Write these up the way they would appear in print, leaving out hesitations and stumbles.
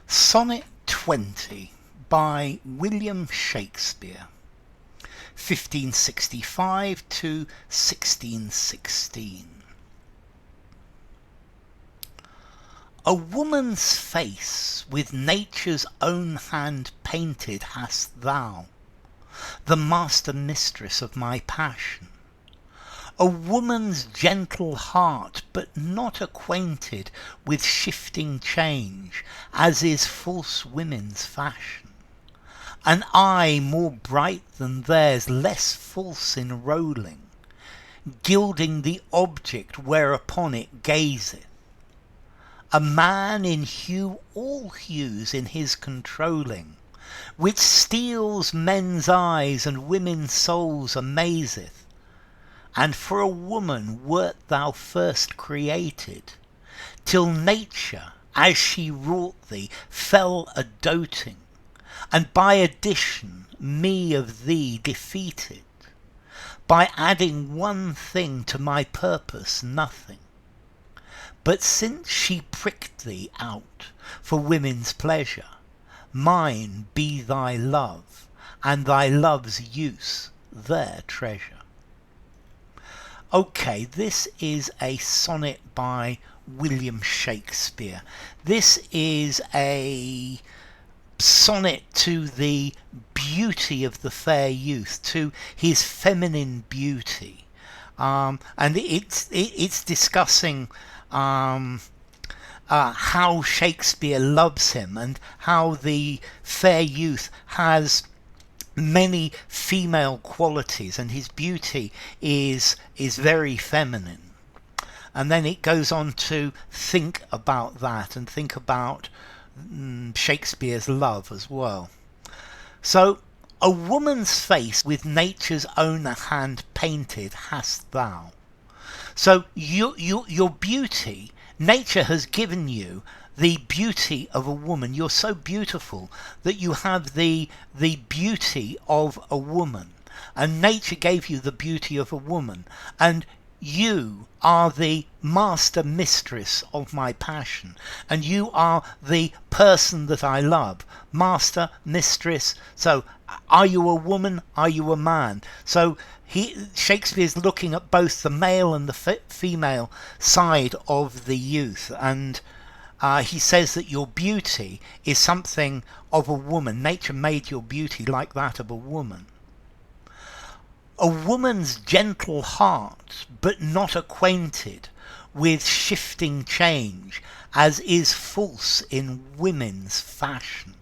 Sonnet 20 by William Shakespeare, 1565 to 1616. A woman's face with nature's own hand painted hast thou, the master-mistress of my passion. A woman's gentle heart, but not acquainted with shifting change, as is false women's fashion. An eye more bright than theirs, less false in rolling, gilding the object whereupon it gazeth. A man in hue all hues in his controlling, which steals men's eyes and women's souls amazeth. And for a woman wert thou first created, till nature, as she wrought thee, fell a doting, and by addition me of thee defeated, by adding one thing to my purpose nothing. But since she pricked thee out for women's pleasure, mine be thy love, and thy love's use their treasure. Okay, this is a sonnet by William Shakespeare. This is a sonnet to the beauty of the fair youth, to his feminine beauty, and it's discussing how Shakespeare loves him and how the fair youth has many female qualities and his beauty is very feminine. And then it goes on to think about that and think about Shakespeare's love as well. So, a woman's face with nature's own hand painted hast thou. So your beauty, nature has given you the beauty of a woman. You're so beautiful that you have the beauty of a woman, and nature gave you the beauty of a woman, and you are the master-mistress of my passion, and you are the person that I love. Master, mistress. So are you a woman? Are you a man? So Shakespeare's looking at both the male and the female side of the youth, and he says that your beauty is something of a woman. Nature made your beauty like that of a woman. A woman's gentle heart, but not acquainted with shifting change, as is false in women's fashion.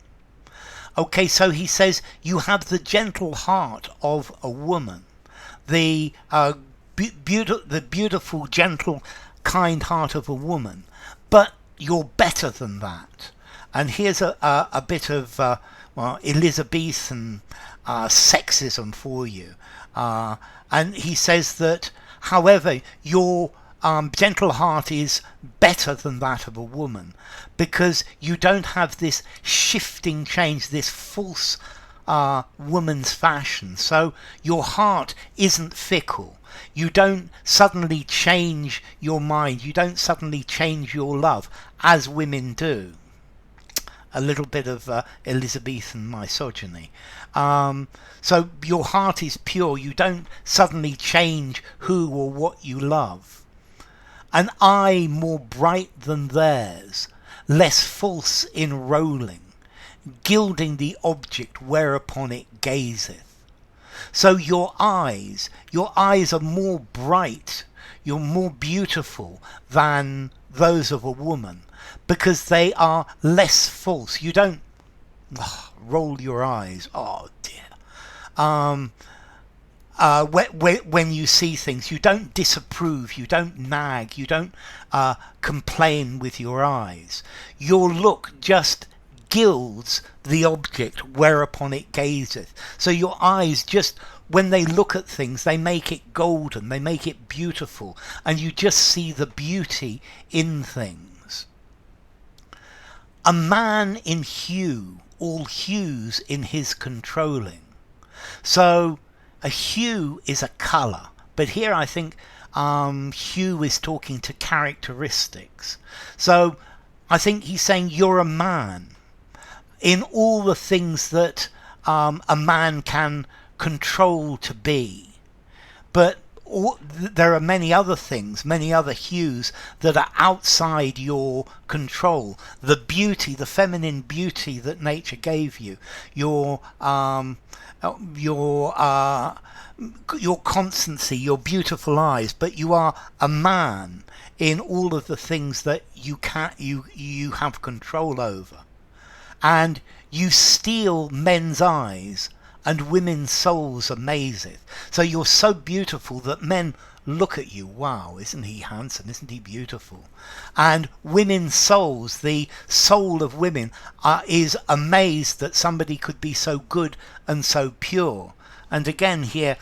Okay, so he says you have the gentle heart of a woman, the beautiful, gentle, kind heart of a woman, but you're better than that. And here's a bit of Elizabethan sexism for you. And he says that, however, your gentle heart is better than that of a woman, because you don't have this shifting change, this false woman's fashion. So your heart isn't fickle. You don't suddenly change your mind. You don't suddenly change your love as women do. A little bit of Elizabethan misogyny. So your heart is pure. You don't suddenly change who or what you love. An eye more bright than theirs, less false in rolling, gilding the object whereupon it gazeth. So your eyes are more bright, you're more beautiful than those of a woman, because they are less false. You don't roll your eyes, oh dear. When you see things, you don't disapprove, you don't nag, you don't complain with your eyes. Your look just gilds the object whereupon it gazeth. So your eyes just, when they look at things, they make it golden, they make it beautiful, and you just see the beauty in things. A man in hue, all hues in his controlling. So a hue is a colour, but here I think hue is talking to characteristics. So I think he's saying you're a man. in all the things that a man can control to be. But there are many other things, many other hues that are outside your control. The beauty, the feminine beauty that nature gave you, your constancy, your beautiful eyes, but you are a man in all of the things that you have control over. And you steal men's eyes, and women's souls amazeth. So you're so beautiful that men look at you, wow, isn't he handsome, isn't he beautiful? And women's souls, the soul of women, is amazed that somebody could be so good and so pure. And again here,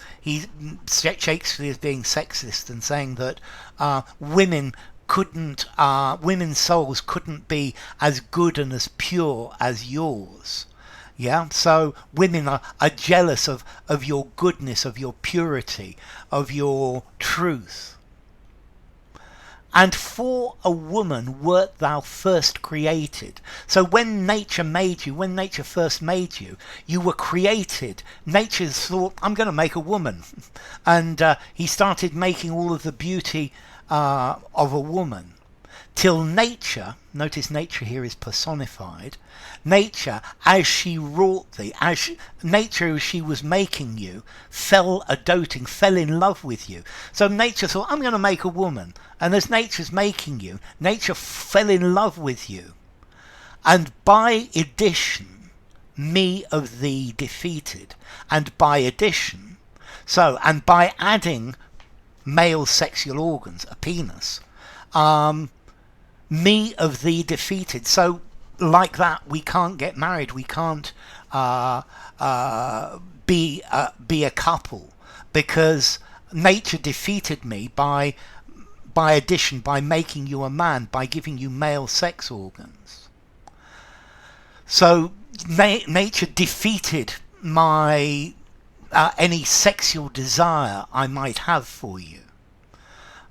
Shakespeare is being sexist and saying that women's souls couldn't be as good and as pure as yours. Yeah, so women are jealous of your goodness, of your purity, of your truth. And for a woman wert thou first created. So when nature made you, when nature first made you, you were created. Nature thought, I'm going to make a woman. And he started making all of the beauty of a woman. Till nature, notice nature here is personified, nature, as she wrought thee, nature as she was making you, fell a-doting, fell in love with you. So nature thought, I'm going to make a woman. And as nature's making you, nature fell in love with you. And by addition, me of thee defeated. And by addition, and by adding male sexual organs, a penis, me of thee defeated. So like that, we can't get married, we can't be a couple, because nature defeated me by addition, by making you a man, by giving you male sex organs. So nature defeated my any sexual desire I might have for you.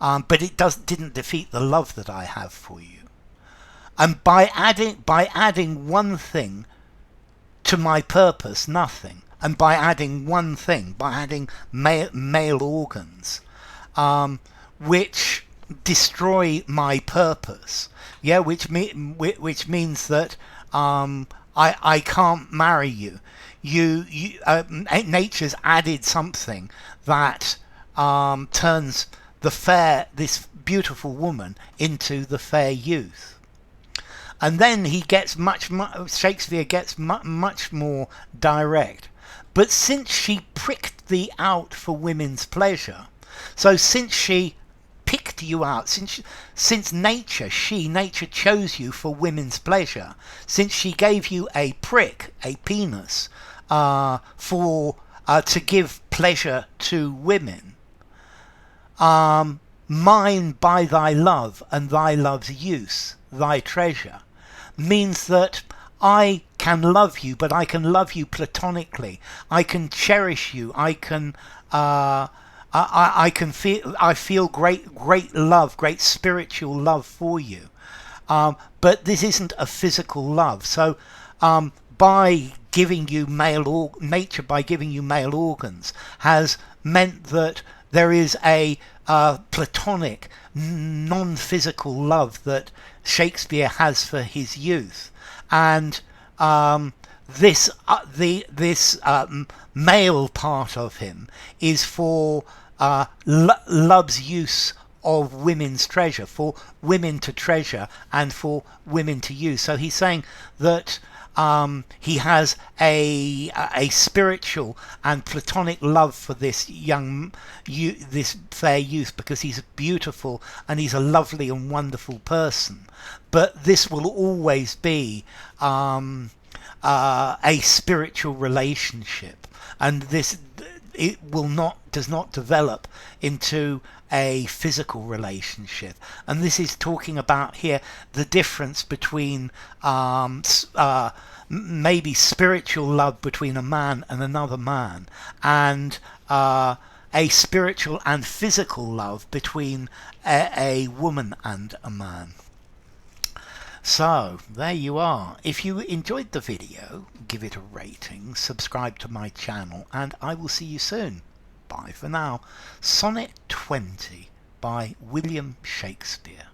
But it didn't defeat the love that I have for you. And by adding one thing to my purpose, nothing, and by adding one thing, by adding male organs, which destroy my purpose, yeah, which means that I can't marry you. Nature's added something that turns this beautiful woman into the fair youth. And then he gets Shakespeare gets much more direct. But since she pricked thee out for women's pleasure, so since she picked you out, since nature chose you for women's pleasure, since she gave you a prick, a penis, to give pleasure to women, mine by thy love and thy love's use, thy treasure, means that I can love you, but I can love you platonically. I can cherish you. I feel great love, great spiritual love for you. But this isn't a physical love. So by giving you nature by giving you male organs has meant that there is a platonic, non-physical love that Shakespeare has for his youth, and this male part of him is for love's use of women's treasure, for women to treasure and for women to use. So he's saying that he has a spiritual and platonic love for this this fair youth, because he's beautiful and he's a lovely and wonderful person. But this will always be a spiritual relationship, and does not develop into a physical relationship. And this is talking about here the difference between maybe spiritual love between a man and another man, and a spiritual and physical love between a woman and a man. So there you are. If you enjoyed the video, give it a rating, subscribe to my channel, and I will see you soon. Bye for now. Sonnet 20 by William Shakespeare.